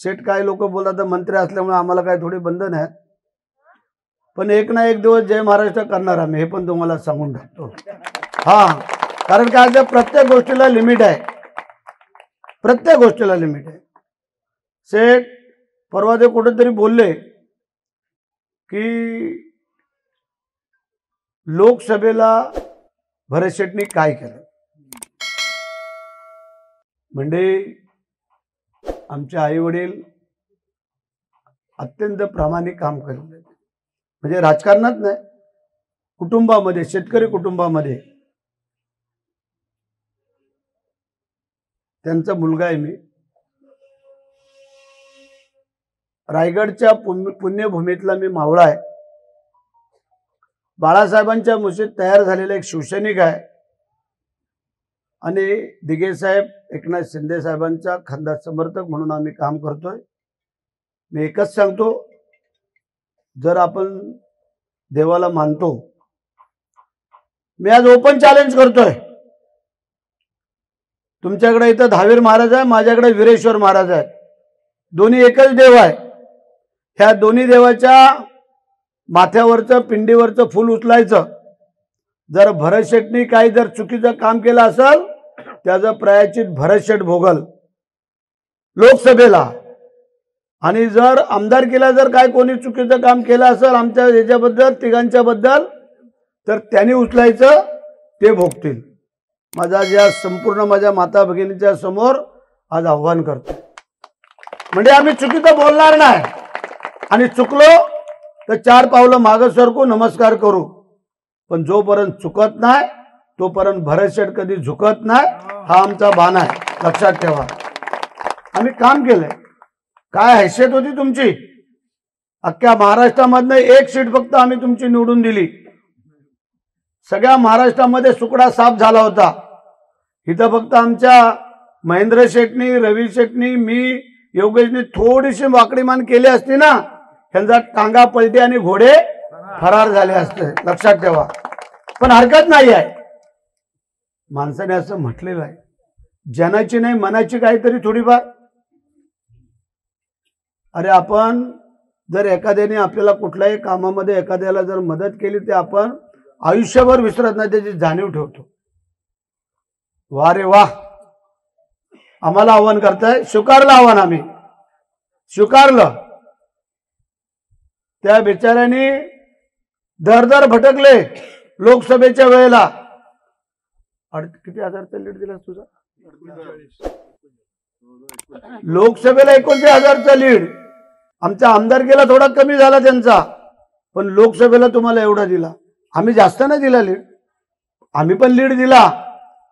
शेठ काय लोक बोलतात मंत्री असल्यामुळे आम्हाला काय थोडे बंधन आहेत, पण एक ना एक दिवस जय महाराष्ट्र करणार आम्ही, हे पण तुम्हाला सांगून टाकतो. हा, कारण काय प्रत्येक गोष्टीला लिमिट आहे, प्रत्येक गोष्टीला लिमिट आहे. शेठ परवा ते कुठेतरी बोलले की लोकसभेला भरत शेठनी काय केलं. म्हणजे आमचे आई वडील अत्यंत प्रामाणिक काम करत, म्हणजे राजकारणात नाही, कुटुंबामध्ये, शेतकरी कुटुंबामध्ये. त्यांचा मुलगा आहे मी. रायगडच्या पुण्यभूमीतला मी मावळा आहे. बाळासाहेबांच्या मुशीत तयार झालेला एक शिवसैनिक आहे आणि दिघे साहेब, एकनाथ शिंदे साहेबांचा खंदा समर्थक म्हणून आम्ही काम करतोय. मी एकच सांगतो, जर आपण देवाला मानतो, मी आज ओपन चॅलेंज करतोय. तुमच्याकडे इथं दहावीर महाराज आहे, माझ्याकडे वीरेश्वर महाराज आहे, दोन्ही एकच देव आहे. ह्या दोन्ही देवाच्या माथ्यावरचं पिंडीवरचं फूल उचलायचं. जर भरत शेठनी काही जर चुकीचं काम केलं असेल, त्याचं प्रायश्चित भरत शेठ भोगल लोकसभेला. आणि जर आमदारकीला जर काय कोणी चुकीचं काम केलं असेल आमच्या याच्याबद्दल, तिघांच्या बद्दल, तर त्यांनी उचलायचं, ते भोगतील. माझा ज्या संपूर्ण माझ्या माता भगिनीच्या समोर आज आव्हान करतो, म्हणजे आम्ही चुकीचं बोलणार नाही, आणि चुकलो तर 4 पावलं मागं सरकू, नमस्कार करू. पण जोपर्यंत चुकत नाही तोपर्यंत भरत शेठ कधी झुकत नाही, हा आमचा बाण आहे, लक्षात ठेवा. आम्ही काम केलंय. काय हैसियत होती तुमची? अख्ख्या महाराष्ट्रामधनं 1 सीट फक्त आम्ही तुमची निवडून दिली. सगळ्या महाराष्ट्रामध्ये सुकडा साफ झाला होता. इथं फक्त आमच्या महेंद्र शेठनी, रवी शेठनी, मी, योगेशनी थोडीशी वाकडी मान केली असती ना, त्यांचा टांगा पलटी आणि घोडे फरार झाले असते, लक्षात ठेवा. पण हरकत नाही आहे. माणसाने असं म्हटलेलं आहे, जनाची नाही मनाची काहीतरी थोडीफार. अरे आपण जर एखाद्याने आपल्याला कुठल्याही कामामध्ये एखाद्याला जर मदत केली, ते आपण आयुष्यभर विसरत नाही, त्याची जाणीव ठेवतो. वा रे वा, आम्हाला आव्हान करताय. स्वीकारलं आव्हान, आम्ही स्वीकारलं. त्या बिचाऱ्यांनी दर भटकले लोकसभेच्या वेळेला. किती हजारचा लीड दिला तुझा? लोकसभेला 29,000चा लीड. आमच्या आमदारकीला थोडा कमी झाला त्यांचा, पण लोकसभेला तुम्हाला एवढा दिला. आम्ही जास्त नाही दिला लीड, आम्ही पण लीड दिला,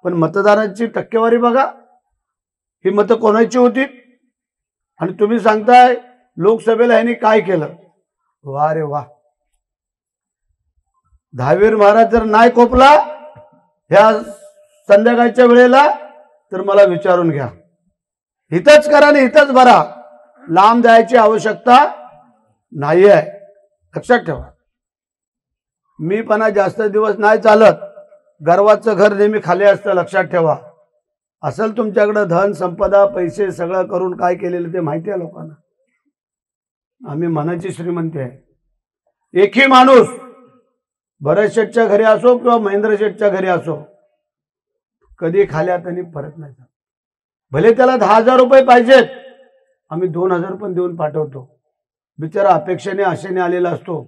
पण मतदारांची टक्केवारी बघा, ही मतं कोणाची होती. आणि तुम्ही सांगताय लोकसभेला ह्यांनी काय केलं. वा रे वा. दहावीर महाराज जर नाही कोपला ह्या संध्याकाळच्या वेळेला, तर मला विचारून घ्या. हितच करा आणि हितच भरा, लांब जायची आवश्यकता नाही आहे, लक्षात ठेवा. मी पण जास्त दिवस नाही चालत, गर्वाचं घर नेहमी खाली असतं, लक्षात ठेवा. असेल तुमच्याकडे धन संपदा पैसे सगळं करून काय केलेलं ते माहिती आहे लोकांना. आम्ही मनाची श्रीमंती आहे. एकही माणूस भरत शेठच्या घरी असो किंवा महेंद्र शेठच्या घरी असो, कधी खाली हाताने परत नाही जात. भले त्याला 10,000 रुपये पाहिजेत, आम्ही 2,000 पण देऊन पाठवतो. बिचारा अपेक्षेने आशेने आलेला असतो,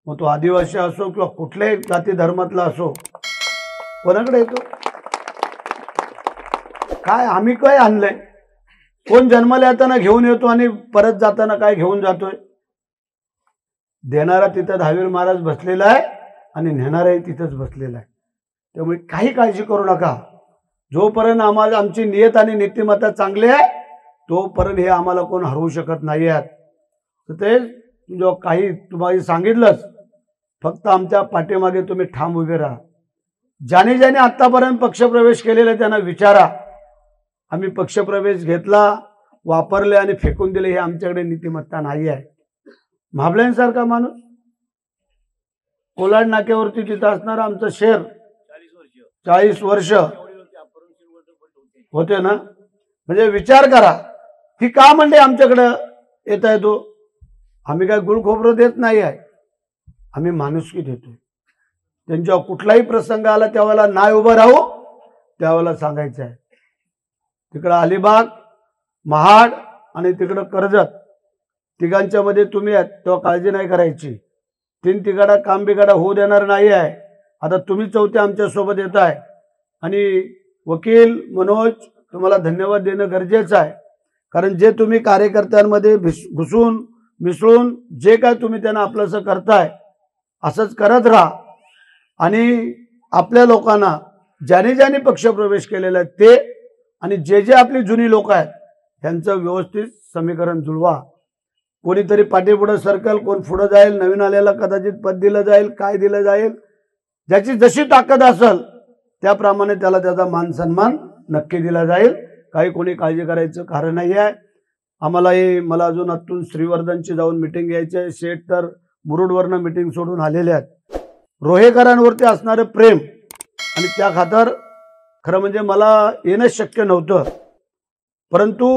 मग तो आदिवासी असो किंवा कुठल्याही जाती धर्मातला असो, कोणाकडे येतो. काय आम्ही काय आणलंय? कोण जन्माला येताना घेऊन येतो आणि परत जाताना काय घेऊन जातोय? देणारा तिथं दहावीर महाराज बसलेला आहे आणि नेणाराही तिथंच बसलेला आहे. त्यामुळे काही काळजी करू नका. जोपर्यंत आम्हाला आमची नियत आणि नीतिमत्ता चांगली आहे, तोपर्यंत हे आम्हाला कोण हरवू शकत नाही आहेत. तर ते जो काही तुम्हाला सांगितलंच, फक्त आमच्या पाठीमागे तुम्ही ठाम उभे राहा. ज्याने ज्याने आतापर्यंत पक्षप्रवेश केलेला त्यांना विचारा. आम्ही पक्षप्रवेश घेतला, वापरले आणि फेकून दिले, हे आमच्याकडे नीतिमत्ता नाही आहे. महाबळेंसारखा माणूस कोलाड नाक्यावरती तिथं असणार आमचं शहर 40 वर्ष होते ना. म्हणजे विचार करा, ही का म्हणजे आमच्याकडं येता येतो? आम्ही काय गुळखोबरं देत नाही आहे, आम्ही माणुसकी देतो. त्यांच्यावर कुठलाही प्रसंग आला त्यावेळेला नाही उभं राहू, त्यावेळेला सांगायचं आहे. तिकडं अलिबाग, महाड आणि तिकडं कर्जत, तिघांच्या मध्ये तुम्ही आहेत, तेव्हा काळजी नाही करायची. तीन तिघाडा काम बिघाडा होऊ देणार नाही आहे. आता तुम्ही चौथे आमच्या सोबत येत आहे. आणि वकील मनोज, तुम्हाला धन्यवाद देणं गरजेचं आहे. कारण जे तुम्ही कार्यकर्त्यांमध्ये घुसून मिसळून जे काय तुम्ही त्यांना आपलंसं करताय, असंच करत राहा. आणि आपल्या लोकांना ज्याने ज्याने पक्षप्रवेश केलेला आहे ते आणि जे जे आपली जुनी लोक आहेत त्यांचं व्यवस्थित समीकरण जुळवा. कोणीतरी पाठीपुढं सरकल, कोण पुढं जाईल, नवीन आलेला कदाचित पद दिलं जाईल, काय दिलं जाईल, ज्याची जशी ताकद असेल त्याप्रमाणे त्याला त्याचा मान सन्मान नक्की दिला जाईल. काही कोणी काळजी करायचं कारण नाही आहे. मला अजून आतून श्रीवर्धनची जाऊन मिटिंग घ्यायची आहे. शेठ तर मुरुडवरनं मिटिंग सोडून आलेले आहेत. रोहेकरांवरती असणारं प्रेम आणि त्या खातर खरं म्हणजे मला येणंच शक्य नव्हतं. परंतु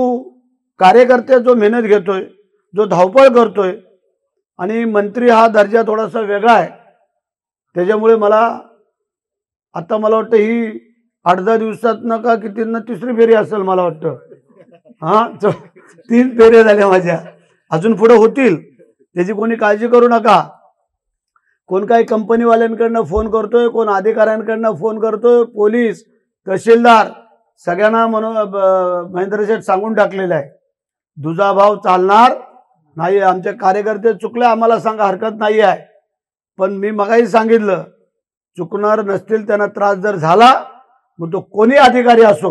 कार्यकर्ते जो मेहनत घेतोय, जो धावपळ करतोय आणि मंत्री हा दर्जा थोडासा वेगळा आहे, त्याच्यामुळे मला वाटतं ही 8-10 दिवसात का कितींना तिसरी फेरी असेल मला वाटतं. हा 3 फेऱ्या झाल्या माझ्या, अजून पुढे होतील, त्याची कोणी काळजी करू नका. कोण काही कंपनीवाल्यांकडनं फोन करतोय, कोण अधिकाऱ्यांकडनं फोन करतोय, पोलीस, तहसीलदार सगळ्यांना महेंद्र शेठ सांगून टाकलेलं आहे, दुजाभाव चालणार नाही. आमचे कार्यकर्ते चुकले, आम्हाला सांगा, हरकत नाही आहे. पण मी मगाही सांगितलं, चुकणार नसतील, त्यांना त्रास जर झाला मग तो कोणी अधिकारी असो,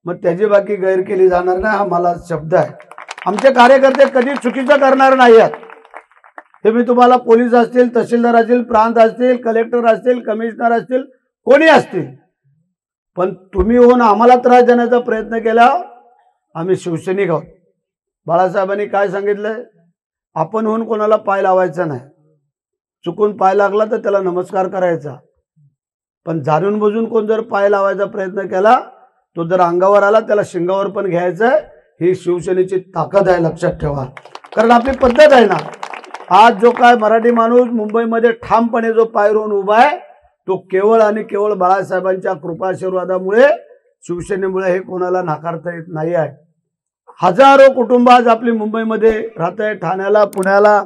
मग त्याची बाकी गैर केली जाणार नाही, हा मला शब्द आहे. आमचे कार्यकर्ते कधी चुकीचं करणार नाही आहेत. हे मी तुम्हाला पोलीस असतील, तहसीलदार असतील, प्रांत असतील, कलेक्टर असतील, कमिशनर असतील, कोणी असतील, पण तुम्ही होऊन आम्हाला त्रास देण्याचा प्रयत्न केला, आम्ही शिवसैनिक आहोत. बाळासाहेबांनी काय सांगितलंय, आपण होऊन कोणाला पाय लावायचा नाही. चुकून पाय लागला तर त्याला नमस्कार करायचा, पण जाणून बुजून कोण जर पाय लावायचा प्रयत्न केला, तो जर अंगावर आला त्याला शिंगावर पण घ्यायचं. ही शिवसेनेची ताकद आहे, लक्षात ठेवा. कारण आपली पद्धत आहे ना. आज जो काय मराठी माणूस मुंबईमध्ये ठामपणे जो पाय रोवून उभा आहे, तो केवळ आणि केवळ बाळासाहेबांच्या कृपाशीर्वादामुळे, शिवसेनेमुळे हे कोणाला नाकारता येत नाही आहे. हजारो कुटुंब आज आपली मुंबईमध्ये राहत आहे, ठाण्याला, पुण्याला,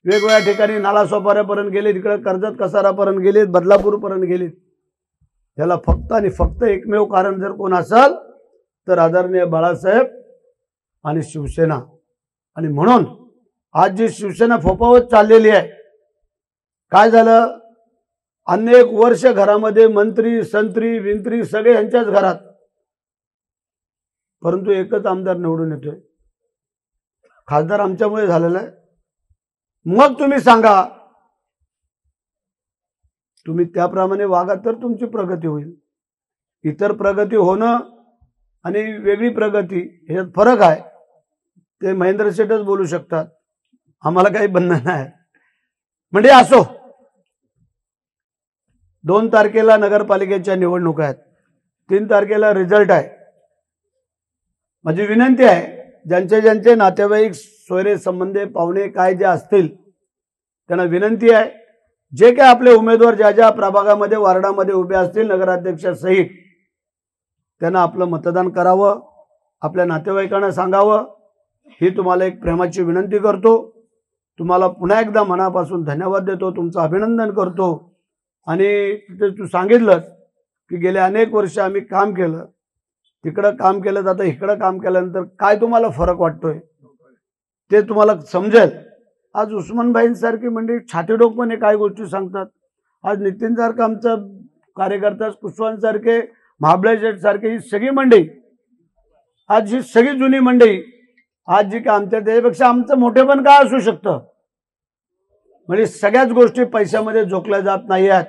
वेगवेगळ्या ठिकाणी, नालासोपाऱ्यापर्यंत गेले, तिकडे कर्जत कसारापर्यंत गेलेत, बदलापूरपर्यंत गेलेत. याला फक्त आणि फक्त एकमेव कारण जर कोण असेल तर आदरणीय बाळासाहेब आणि शिवसेना. आणि म्हणून आज जी शिवसेना फोफावत चाललेली आहे, काय झालं, अनेक वर्ष घरामध्ये मंत्री, संत्री, विंत्री सगळे यांच्याच घरात, परंतु एकच आमदार निवडून येतोय. खासदार आमच्यामुळे झालेला आहे. मग तुम्ही सांगा, तुम्ही त्याप्रमाणे वागा तर तुमची प्रगती होईल. इतर प्रगती होणं आणि वेगळी प्रगती ह्यात फरक आहे. ते महेंद्र शेठच बोलू शकतात, आम्हाला काही बंधन नाही. म्हणजे असो, 2 तारखेला नगरपालिकेच्या निवडणुका आहेत, 3 तारखेला रिझल्ट आहे. माझी विनंती आहे, ज्यांचे ज्यांचे नातेवाईक, सोयरे, संबंधी, पाहुणे काय जे असतील, त्यांना विनंती आहे, जे काय आपले उमेदवार ज्या ज्या प्रभागामध्ये, वार्डामध्ये उभे असतील, नगराध्यक्षासहित, त्यांना आपलं मतदान करावं, आपल्या नातेवाईकांना सांगावं. ही तुम्हाला एक प्रेमाची विनंती करतो. तुम्हाला पुन्हा एकदा मनापासून धन्यवाद देतो, तुमचं अभिनंदन करतो. आणि तू सांगितलं की गेले अनेक वर्ष आम्ही काम केलं, तिकडं काम केलं, आता इकडं काम केल्यानंतर काय तुम्हाला फरक वाटतोय ते तुम्हाला समजेल. आज उस्मानभाईंसारखी मंडळी छातीडोकपणे काय गोष्टी सांगतात. आज नितीन सारखं आमचा कार्यकर्ता, कुशवांसारखे, महाबळे शेठ सारखे, ही सगळी मंडळी, आज ही सगळी जुनी मंडळी, आज जी काय आमच्या त्याच्यापेक्षा आमचं मोठेपण काय असू शकतं. म्हणजे सगळ्याच गोष्टी पैशामध्ये झोकल्या जात नाही आहेत,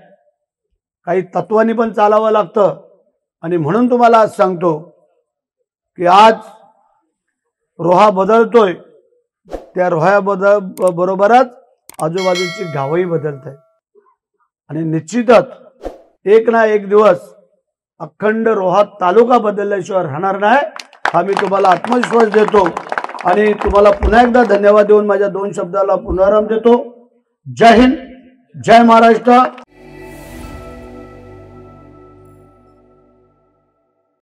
काही तत्वानी पण चालावं लागतं. आणि म्हणून तुम्हाला आज सांगतो की आज रोहा बदलतोय, त्या रोहा बरोबरच आजूबाजूची गावही बदलत आहेत. आणि निश्चितच एक ना एक दिवस अखंड रोहा तालुका बदलल्याशिवाय राहणार नाही, हा मी तुम्हाला आत्मविश्वास देतो आणि तुम्हाला पुन्हा एकदा धन्यवाद देऊन माझ्या 2 शब्दाला पुनराम देतो। जय हिंद, जय महाराष्ट्र।